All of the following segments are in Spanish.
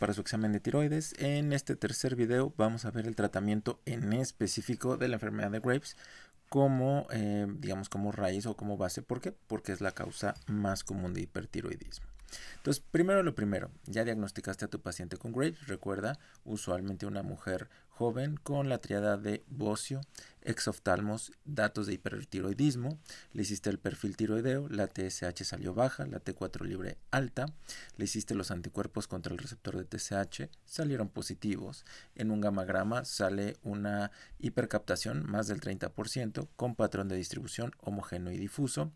para su examen de tiroides. En este tercer video vamos a ver el tratamiento en específico de la enfermedad de Graves como, digamos, como raíz o como base. ¿Por qué? Porque es la causa más común de hipertiroidismo. Entonces, primero lo primero, ya diagnosticaste a tu paciente con Graves. Recuerda, usualmente una mujer joven con la triada de bocio, exoftalmos, datos de hipertiroidismo. Le hiciste el perfil tiroideo, la TSH salió baja, la T4 libre alta. Le hiciste los anticuerpos contra el receptor de TSH, salieron positivos. En un gamagrama sale una hipercaptación más del 30% con patrón de distribución homogéneo y difuso.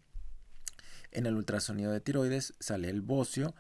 En el ultrasonido de tiroides sale el bocio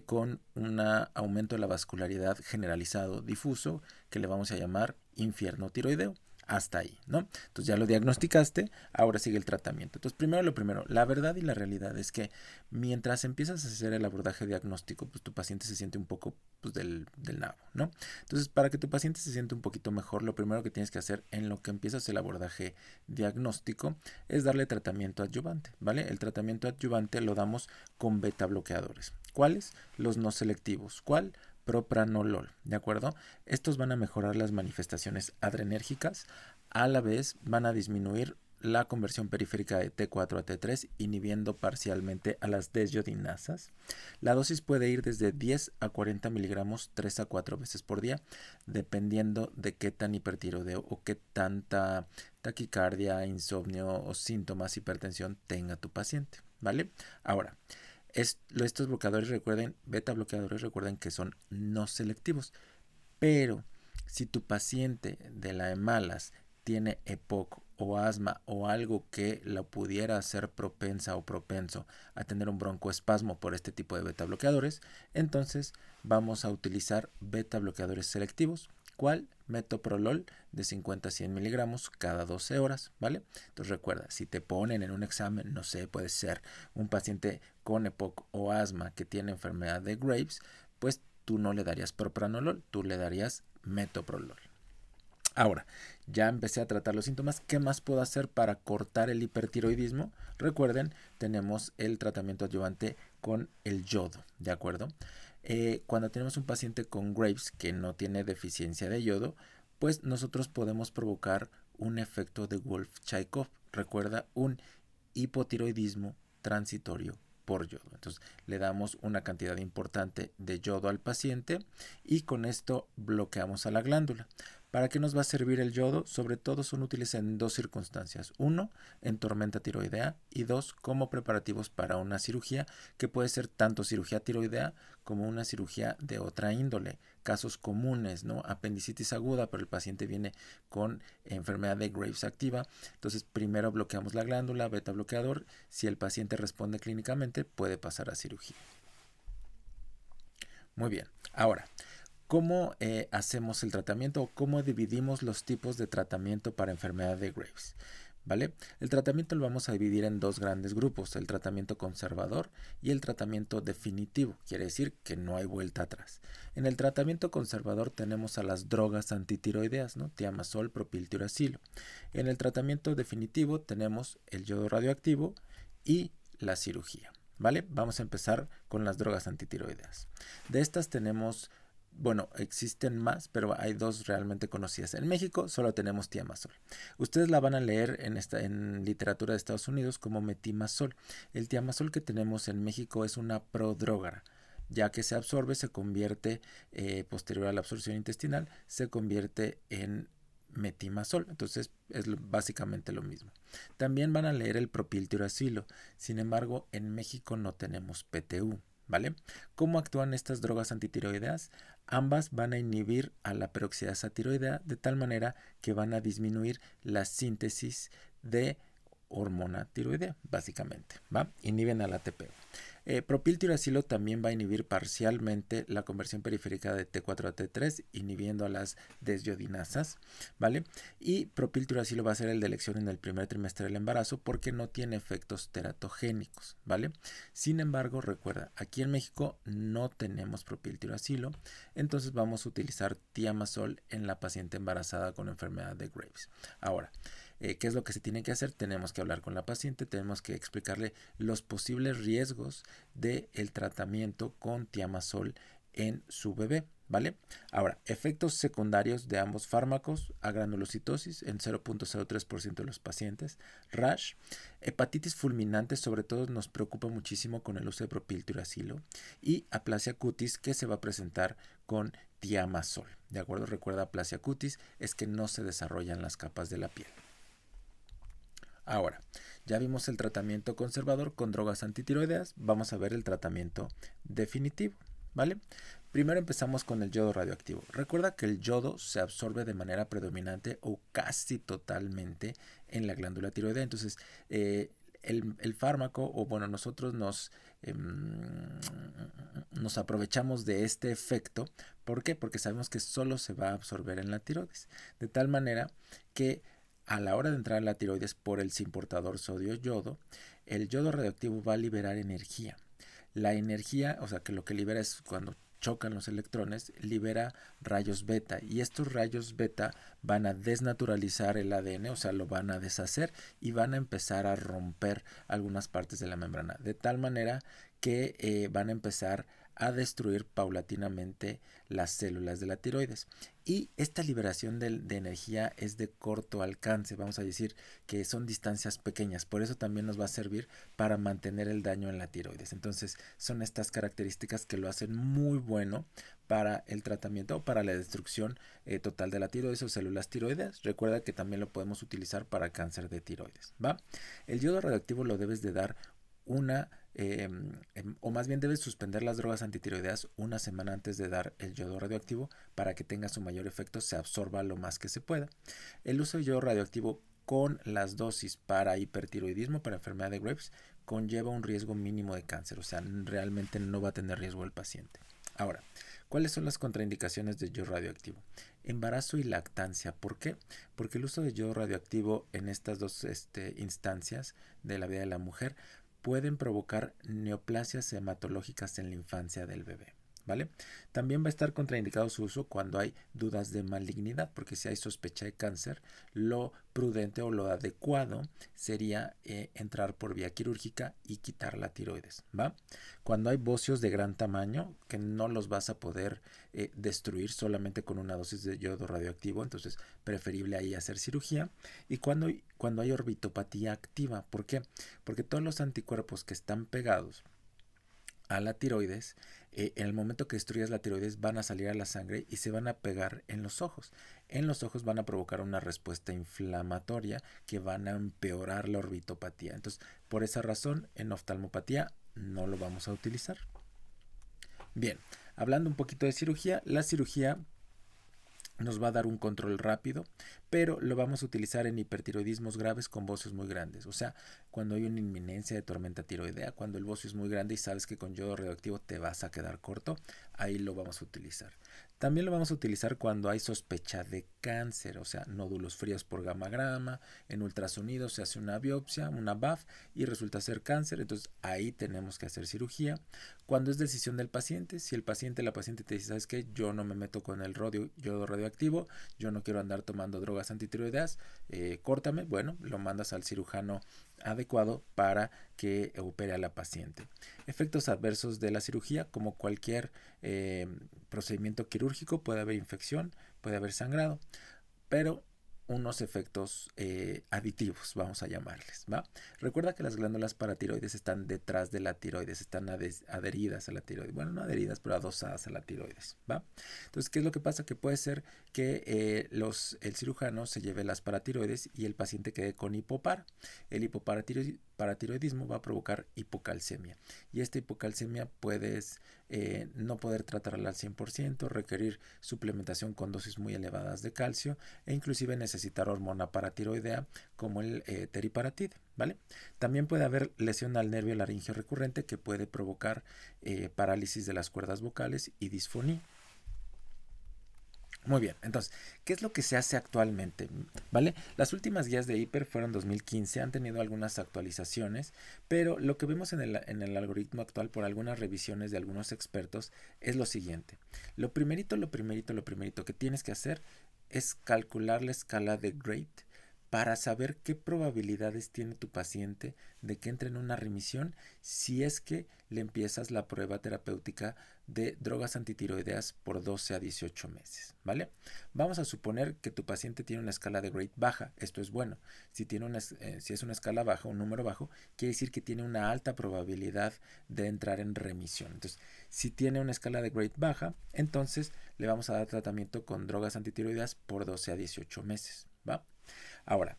con un aumento de la vascularidad generalizado difuso que le vamos a llamar infierno tiroideo. Hasta ahí, ¿no? Entonces ya lo diagnosticaste, ahora sigue el tratamiento. Entonces primero lo primero, la verdad y la realidad es que mientras empiezas a hacer el abordaje diagnóstico, pues tu paciente se siente un poco pues, del nabo, ¿no? Entonces para que tu paciente se siente un poquito mejor, lo primero que tienes que hacer en lo que empiezas el abordaje diagnóstico es darle tratamiento adyuvante, ¿vale? El tratamiento adyuvante lo damos con beta bloqueadores. ¿Cuáles? Los no selectivos. ¿Cuál? Propranolol, ¿de acuerdo? Estos van a mejorar las manifestaciones adrenérgicas, a la vez van a disminuir la conversión periférica de T4 a T3, inhibiendo parcialmente a las desyodinasas. La dosis puede ir desde 10 a 40 miligramos 3 a 4 veces por día, dependiendo de qué tan hipertiroideo o qué tanta taquicardia, insomnio o síntomas hipertensión tenga tu paciente, ¿vale? Ahora, estos bloqueadores, recuerden, beta bloqueadores, recuerden que son no selectivos, pero si tu paciente de la de malas tiene EPOC o asma o algo que la pudiera hacer propensa o propenso a tener un broncoespasmo por este tipo de beta bloqueadores, entonces vamos a utilizar beta bloqueadores selectivos. ¿Cuál? Metoprolol de 50 a 100 miligramos cada 12 horas, ¿vale? Entonces recuerda, si te ponen en un examen, no sé, puede ser un paciente con EPOC o asma que tiene enfermedad de Graves, pues tú no le darías propranolol, tú le darías metoprolol. Ahora, ya empecé a tratar los síntomas. ¿Qué más puedo hacer para cortar el hipertiroidismo? Recuerden, tenemos el tratamiento adyuvante con el yodo, ¿de acuerdo? Cuando tenemos un paciente con Graves que no tiene deficiencia de yodo, pues nosotros podemos provocar un efecto de Wolff-Chaikov. Recuerda, un hipotiroidismo transitorio por yodo. Entonces le damos una cantidad importante de yodo al paciente y con esto bloqueamos a la glándula. ¿Para qué nos va a servir el yodo? Sobre todo son útiles en dos circunstancias. Uno, en tormenta tiroidea y dos, como preparativos para una cirugía que puede ser tanto cirugía tiroidea como una cirugía de otra índole. Casos comunes, ¿no? Apendicitis aguda, pero el paciente viene con enfermedad de Graves activa. Entonces primero bloqueamos la glándula, beta bloqueador. Si el paciente responde clínicamente, puede pasar a cirugía. Muy bien. Ahora, ¿cómo hacemos el tratamiento o cómo dividimos los tipos de tratamiento para enfermedad de Graves? ¿Vale? El tratamiento lo vamos a dividir en dos grandes grupos, el tratamiento conservador y el tratamiento definitivo, quiere decir que no hay vuelta atrás. En el tratamiento conservador tenemos a las drogas antitiroideas, ¿no? Thiamazol, propiltiuracilo. En el tratamiento definitivo tenemos el yodo radioactivo y la cirugía, ¿vale? Vamos a empezar con las drogas antitiroideas. De estas tenemos, bueno, existen más, pero hay dos realmente conocidas. En México solo tenemos Thiamazol. Ustedes la van a leer en literatura de Estados Unidos como metimazol. El Thiamazol que tenemos en México es una prodrógara. Ya que se absorbe, se convierte, posterior a la absorción intestinal, se convierte en metimazol. Entonces es básicamente lo mismo. También van a leer el propiltiuracilo. Sin embargo, en México no tenemos PTU. ¿Vale? ¿Cómo actúan estas drogas antitiroideas? Ambas van a inhibir a la peroxidasa tiroidea de tal manera que van a disminuir la síntesis de hormona tiroidea, básicamente, ¿va? Inhiben al ATP. Propiltiuracilo también va a inhibir parcialmente la conversión periférica de T4 a T3, inhibiendo a las desyodinasas, ¿vale? Y propiltiuracilo va a ser el de elección en el primer trimestre del embarazo porque no tiene efectos teratogénicos, ¿vale? Sin embargo, recuerda, aquí en México no tenemos propiltiuracilo, entonces vamos a utilizar Thiamazol en la paciente embarazada con enfermedad de Graves. Ahora, ¿qué es lo que se tiene que hacer? Tenemos que hablar con la paciente, tenemos que explicarle los posibles riesgos del tratamiento con Thiamazol en su bebé, ¿vale? Ahora, efectos secundarios de ambos fármacos: agranulocitosis en 0.03% de los pacientes, rash, hepatitis fulminante, sobre todo nos preocupa muchísimo con el uso de propiltiuracilo, y aplasia cutis, que se va a presentar con tiamazol, ¿de acuerdo? Recuerda, aplasia cutis es que no se desarrollan las capas de la piel. Ahora, ya vimos el tratamiento conservador con drogas antitiroideas, vamos a ver el tratamiento definitivo, ¿vale? Primero empezamos con el yodo radioactivo. Recuerda que el yodo se absorbe de manera predominante o casi totalmente en la glándula tiroidea. Entonces, el fármaco, o bueno, nosotros nos aprovechamos de este efecto. ¿Por qué? Porque sabemos que solo se va a absorber en la tiroides. De tal manera que a la hora de entrar a la tiroides por el simportador sodio-yodo, el yodo radioactivo va a liberar energía. La energía, o sea, que lo que libera es cuando chocan los electrones, libera rayos beta, y estos rayos beta van a desnaturalizar el ADN, o sea, lo van a deshacer y van a empezar a romper algunas partes de la membrana, de tal manera que van a empezar a destruir paulatinamente las células de la tiroides. Y esta liberación de energía es de corto alcance, vamos a decir que son distancias pequeñas, por eso también nos va a servir para mantener el daño en la tiroides. Entonces son estas características que lo hacen muy bueno para el tratamiento o para la destrucción total de la tiroides o células tiroideas. Recuerda que también lo podemos utilizar para cáncer de tiroides, ¿va? El yodo radioactivo lo debes de dar o más bien debes suspender las drogas antitiroideas una semana antes de dar el yodo radioactivo para que tenga su mayor efecto, se absorba lo más que se pueda. El uso de yodo radioactivo con las dosis para hipertiroidismo, para enfermedad de Graves, conlleva un riesgo mínimo de cáncer, o sea, realmente no va a tener riesgo el paciente. Ahora, ¿cuáles son las contraindicaciones del yodo radioactivo? Embarazo y lactancia. ¿Por qué? Porque el uso de yodo radioactivo en estas dos instancias de la vida de la mujer pueden provocar neoplasias hematológicas en la infancia del bebé, ¿vale? También va a estar contraindicado su uso cuando hay dudas de malignidad, porque si hay sospecha de cáncer, lo prudente o lo adecuado sería entrar por vía quirúrgica y quitar la tiroides, ¿va? Cuando hay bocios de gran tamaño, que no los vas a poder destruir solamente con una dosis de yodo radioactivo, entonces preferible ahí hacer cirugía. Y cuando hay orbitopatía activa, ¿por qué? Porque todos los anticuerpos que están pegados a la tiroides, en el momento que destruyas la tiroides van a salir a la sangre y se van a pegar en los ojos. En los ojos van a provocar una respuesta inflamatoria que van a empeorar la orbitopatía. Entonces, por esa razón, en oftalmopatía no lo vamos a utilizar. Bien, hablando un poquito de cirugía, la cirugía nos va a dar un control rápido, pero lo vamos a utilizar en hipertiroidismos graves con bocios muy grandes. O sea, cuando hay una inminencia de tormenta tiroidea, cuando el bocio es muy grande y sabes que con yodo radioactivo te vas a quedar corto, ahí lo vamos a utilizar. También lo vamos a utilizar cuando hay sospecha de cáncer, o sea, nódulos fríos por gamagrama, en ultrasonido se hace una biopsia, una BAF y resulta ser cáncer, entonces ahí tenemos que hacer cirugía. Cuando es decisión del paciente, si la paciente te dice, ¿sabes qué? Yo no me meto con el yodo radioactivo, yo no quiero andar tomando drogas antitiroideas, córtame, bueno, lo mandas al cirujano adecuado para que opere a la paciente. Efectos adversos de la cirugía: como cualquier procedimiento quirúrgico, puede haber infección, puede haber sangrado, pero unos efectos aditivos, vamos a llamarles, ¿va? Recuerda que las glándulas paratiroides están detrás de la tiroides, están adheridas a la tiroides, bueno, no adheridas, pero adosadas a la tiroides, ¿va? Entonces, ¿qué es lo que pasa? Que puede ser que el cirujano se lleve las paratiroides y el paciente quede con hipopar. El hipoparatiroidismo va a provocar hipocalcemia, y esta hipocalcemia puedes no poder tratarla al 100%, requerir suplementación con dosis muy elevadas de calcio e inclusive necesitar hormona paratiroidea como el teriparatide, ¿vale? También puede haber lesión al nervio laringio recurrente que puede provocar parálisis de las cuerdas vocales y disfonía. Muy bien, entonces, ¿qué es lo que se hace actualmente? ¿Vale? Las últimas guías de hiper fueron 2015, han tenido algunas actualizaciones, pero lo que vemos en el algoritmo actual por algunas revisiones de algunos expertos es lo siguiente. Lo primerito que tienes que hacer es calcular la escala de Grade para saber qué probabilidades tiene tu paciente de que entre en una remisión si es que le empiezas la prueba terapéutica de drogas antitiroideas por 12 a 18 meses, ¿vale? Vamos a suponer que tu paciente tiene una escala de grade baja, esto es bueno. Si es una escala baja, un número bajo, quiere decir que tiene una alta probabilidad de entrar en remisión. Entonces, si tiene una escala de grade baja, entonces le vamos a dar tratamiento con drogas antitiroideas por 12 a 18 meses, ¿va? Ahora,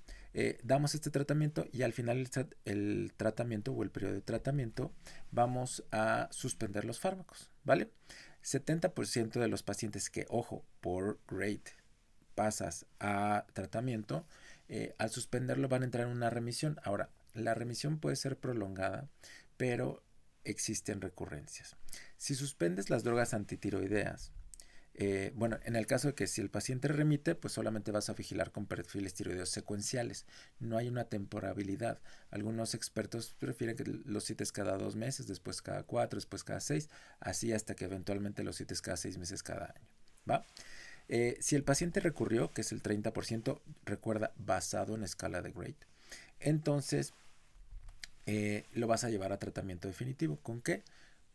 damos este tratamiento y al final el tratamiento o el periodo de tratamiento vamos a suspender los fármacos, ¿vale? 70% de los pacientes que, ojo, por grade pasas a tratamiento, al suspenderlo van a entrar en una remisión. Ahora, la remisión puede ser prolongada, pero existen recurrencias. Si suspendes las drogas antitiroideas, bueno, en el caso de que si el paciente remite, pues solamente vas a vigilar con perfiles tiroideos secuenciales. No hay una temporabilidad. Algunos expertos prefieren que los cites cada 2 meses, después cada 4, después cada 6, así hasta que eventualmente los cites cada 6 meses cada año. ¿Va? Si el paciente recurrió, que es el 30%, recuerda, basado en escala de grade, entonces lo vas a llevar a tratamiento definitivo. ¿Con qué?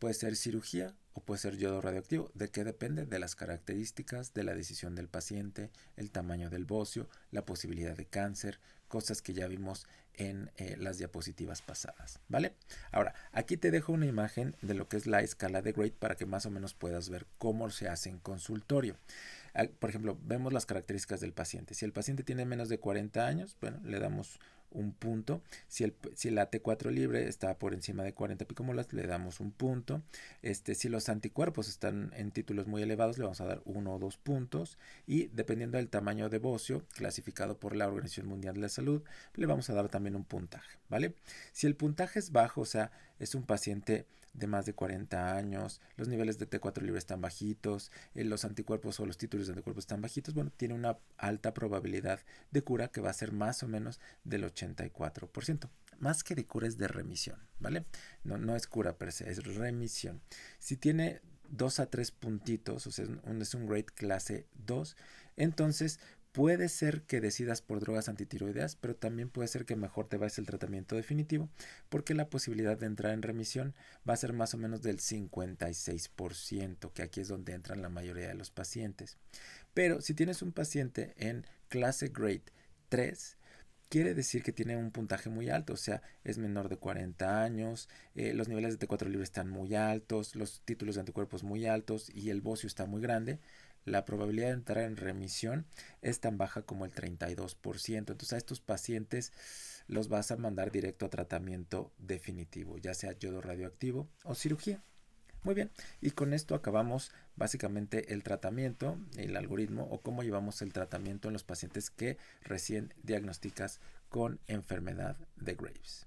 Puede ser cirugía o puede ser yodo radioactivo. ¿De qué depende? De las características, de la decisión del paciente, el tamaño del bocio, la posibilidad de cáncer, cosas que ya vimos en las diapositivas pasadas, ¿vale? Ahora, aquí te dejo una imagen de lo que es la escala de grade para que más o menos puedas ver cómo se hace en consultorio. Por ejemplo, vemos las características del paciente. Si el paciente tiene menos de 40 años, bueno, le damos un punto. Si el AT4 libre está por encima de 40 picomolas, le damos un punto. Si los anticuerpos están en títulos muy elevados, le vamos a dar 1 o 2 puntos. Y dependiendo del tamaño de bocio, clasificado por la Organización Mundial de la Salud, le vamos a dar también un puntaje, ¿vale? Si el puntaje es bajo, o sea, es un paciente de más de 40 años, los niveles de T4 libre están bajitos, los anticuerpos o los títulos de anticuerpos están bajitos, bueno, tiene una alta probabilidad de cura que va a ser más o menos del 84%. Más que de cura es de remisión, ¿vale? No es cura per se, es remisión. Si tiene 2 a 3 puntitos, o sea, es un grade clase 2, entonces puede ser que decidas por drogas antitiroideas, pero también puede ser que mejor te vayas el tratamiento definitivo, porque la posibilidad de entrar en remisión va a ser más o menos del 56%, que aquí es donde entran la mayoría de los pacientes. Pero si tienes un paciente en clase grade 3, quiere decir que tiene un puntaje muy alto, o sea, es menor de 40 años, los niveles de T4 libre están muy altos, los títulos de anticuerpos muy altos y el bocio está muy grande. La probabilidad de entrar en remisión es tan baja como el 32%. Entonces a estos pacientes los vas a mandar directo a tratamiento definitivo, ya sea yodo radioactivo o cirugía. Muy bien, y con esto acabamos básicamente el tratamiento, el algoritmo o cómo llevamos el tratamiento en los pacientes que recién diagnosticas con enfermedad de Graves.